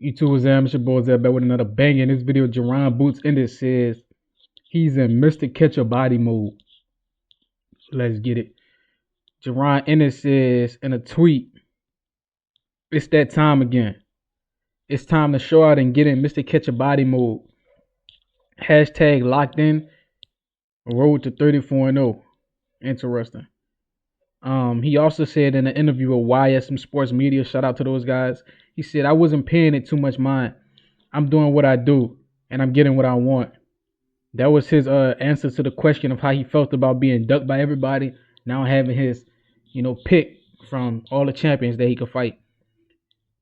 YouTube was It's your boy Zeb back with another banger. In this video, Jerron Boots Ennis says he's in Mr. Catch a Body mode. So let's get it. Jerron Ennis says in a tweet, it's that time again. It's time to show out and get in Mr. Catch a Body mode. Hashtag locked in. Road to 34-0. Interesting. He also said in an interview with YSM Sports Media, shout out to those guys. He said, I wasn't paying it too much mind. I'm doing what I do, and I'm getting what I want. That was his answer to the question of how he felt about being ducked by everybody, now having his, pick from all the champions that he could fight.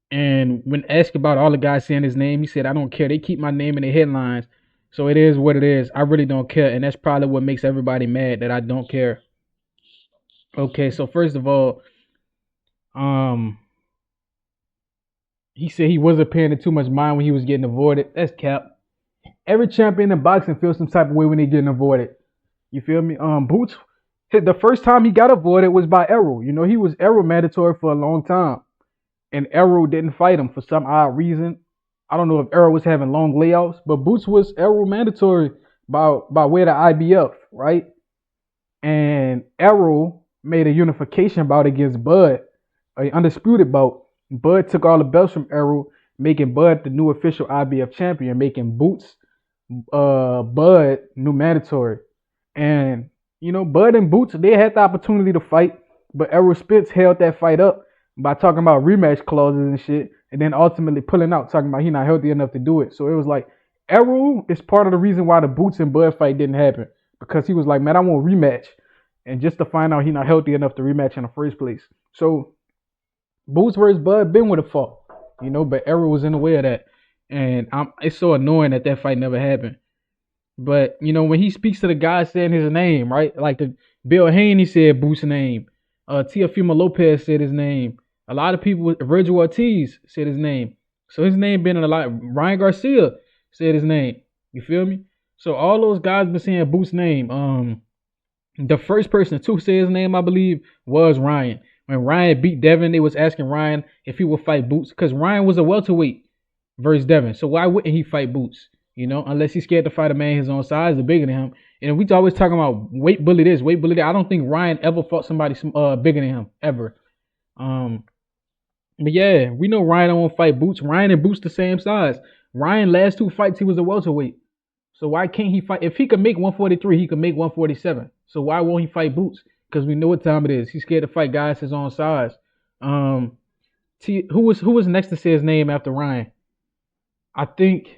And when asked about all the guys saying his name, he said, I don't care. They keep my name in the headlines. So it is what it is. I really don't care. And that's probably what makes everybody mad, that I don't care. Okay, so first of all, he said he wasn't paying it too much mind when he was getting avoided. That's cap. Every champion in boxing feels some type of way when they getting avoided. You feel me? Boots, the first time he got avoided was by Errol. He was Errol mandatory for a long time. And Errol didn't fight him for some odd reason. I don't know if Errol was having long layouts, but Boots was Errol mandatory by way of the IBF, right? And Errol made a unification bout against Bud, an undisputed bout. Bud took all the belts from Errol, making Bud the new official IBF champion, making Boots Bud new mandatory. And Bud and Boots, they had the opportunity to fight, but Errol Spence held that fight up by talking about rematch clauses and shit, and then ultimately pulling out, talking about he not healthy enough to do it. So it was like Errol is part of the reason why the Boots and Bud fight didn't happen, because he was like, man, I want a rematch, and just to find out he not healthy enough to rematch in the first place. So Boots versus Bud been with a fought, but Errol was in the way of that. And it's so annoying that fight never happened. But, when he speaks to the guy saying his name, right? Like Bill Haney said Boots' name. Teofimo Lopez said his name. A lot of people, Virgil Ortiz said his name. So his name been in a lot. Ryan Garcia said his name. You feel me? So all those guys been saying Boots' name. The first person to say his name, I believe, was Ryan. When Ryan beat Devin, they was asking Ryan if he would fight Boots, because Ryan was a welterweight versus Devin. So why wouldn't he fight Boots? Unless he's scared to fight a man his own size or bigger than him. And we always talking about weight bully this, weight bully that. I don't think Ryan ever fought somebody bigger than him, ever. But yeah, we know Ryan don't want to fight Boots. Ryan and Boots the same size. Ryan last two fights, he was a welterweight. So why can't he fight? If he could make 143, he could make 147. So why won't he fight Boots? Because we know what time it is. He's scared to fight guys his own size. Who was next to say his name after Ryan? I think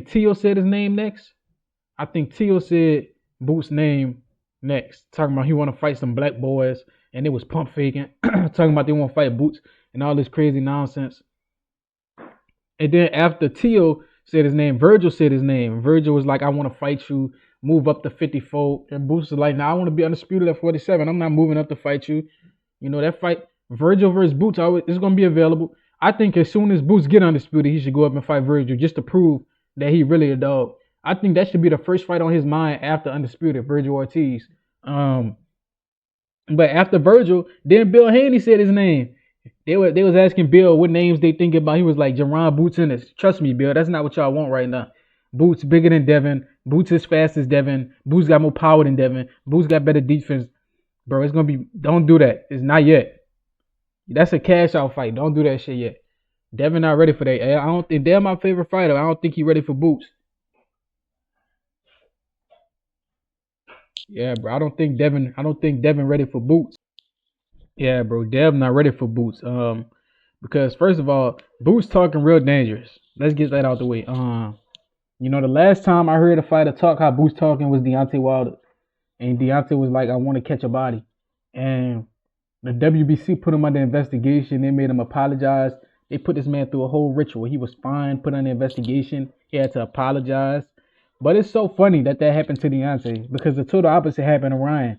Tio said his name next. I think Tio said Boots' name next. Talking about he want to fight some black boys, and it was pump faking. Talking about they want to fight Boots and all this crazy nonsense. And then after Tio said his name, Virgil said his name. Virgil was like, I want to fight you, move up to 54. And Boots was like, nah, I want to be undisputed at 47. I'm not moving up to fight you. That fight, Virgil versus Boots, is going to be available. I think as soon as Boots get undisputed, he should go up and fight Virgil just to prove that he really a dog. I think that should be the first fight on his mind after undisputed, Virgil Ortiz. But after Virgil, then Bill Haney said his name. They was asking Bill what names they think about. He was like, Jerron Boots Ennis. Trust me, Bill, that's not what y'all want right now. Boots bigger than Devin. Boots as fast as Devin. Boots got more power than Devin. Boots got better defense. Bro, it's gonna be, don't do that. It's not yet. That's a cash out fight. Don't do that shit yet. Devin not ready for that. I don't think they're my favorite fighter. I don't think he ready for Boots. Yeah, bro. I don't think Devin ready for Boots. Yeah, bro. Dev not ready for Boots. Because first of all, Boots talking real dangerous. Let's get that out the way. The last time I heard a fighter talk how Boots talking was Deontay Wilder. And Deontay was like, I want to catch a body. And the WBC put him under investigation. They made him apologize. They put this man through a whole ritual. He was fined, put under investigation. He had to apologize. But it's so funny that happened to Deontay, because the total opposite happened to Ryan.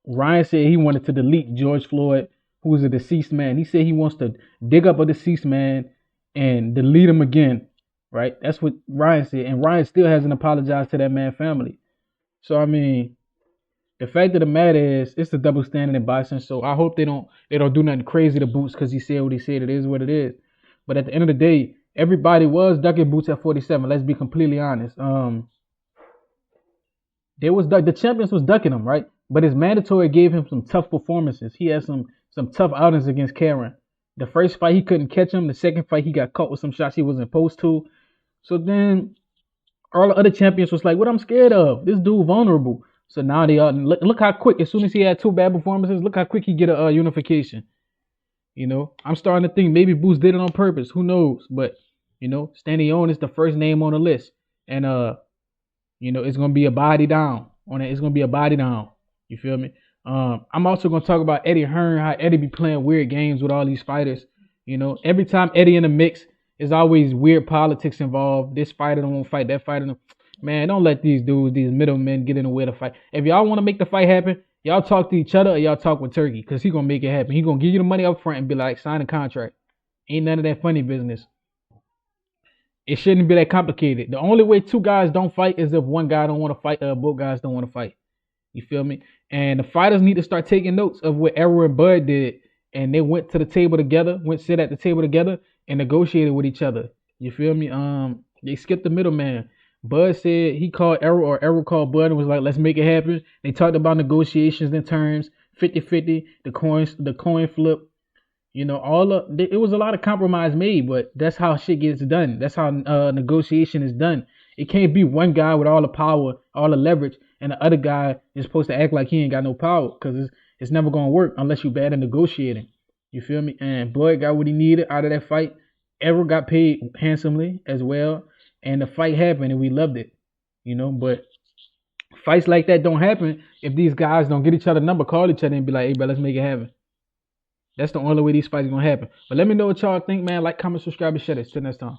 Ryan said he wanted to delete George Floyd, who was a deceased man. He said he wants to dig up a deceased man and delete him again, right? That's what Ryan said. And Ryan still hasn't apologized to that man's family. So, I mean, the fact of the matter is, it's a double standard in boxing. So I hope they don't do nothing crazy to Boots because he said what he said. It is what it is. But at the end of the day, everybody was ducking Boots at 47. Let's be completely honest. The champions was ducking him, right? But his mandatory gave him some tough performances. He had some tough outings against Karen. The first fight he couldn't catch him. The second fight he got caught with some shots he wasn't supposed to. So then all the other champions was like, "What I'm scared of? This dude vulnerable." So now they are look how quick. As soon as he had two bad performances, look how quick he get a unification. I'm starting to think maybe Boost did it on purpose. Who knows? But Stanley is the first name on the list, and it's gonna be a body down on it. It's gonna be a body down. You feel me? I'm also gonna talk about Eddie Hearn, how Eddie be playing weird games with all these fighters. Every time Eddie in the mix, there's always weird politics involved. This fighter don't want to fight, that fighter don't. Man, don't let these dudes, these middlemen, get in the way to fight. If y'all want to make the fight happen, y'all talk to each other or y'all talk with Turkey, because he gonna make it happen. He gonna give you the money up front and be like, sign a contract. Ain't none of that funny business. It shouldn't be that complicated. The only way two guys don't fight is if one guy don't want to fight, both guys don't want to fight. You feel me? And the fighters need to start taking notes of what Errol and Bud did, and they went to the table together, went sit at the table together, and negotiated with each other. You feel me? They skipped the middleman. Bud said he called Errol, or Errol called Bud and was like, "Let's make it happen." They talked about negotiations in terms 50-50, the coin flip. It was a lot of compromise made, but that's how shit gets done. That's how negotiation is done. It can't be one guy with all the power, all the leverage, and the other guy is supposed to act like he ain't got no power, because it's never gonna work unless you bad at negotiating. You feel me? And Bud got what he needed out of that fight. Errol got paid handsomely as well, and the fight happened, and we loved it. But fights like that don't happen if these guys don't get each other number, call each other, and be like, "Hey, bro, let's make it happen." That's the only way these fights are gonna happen. But let me know what y'all think, man. Like, comment, subscribe, and share this. Till next time.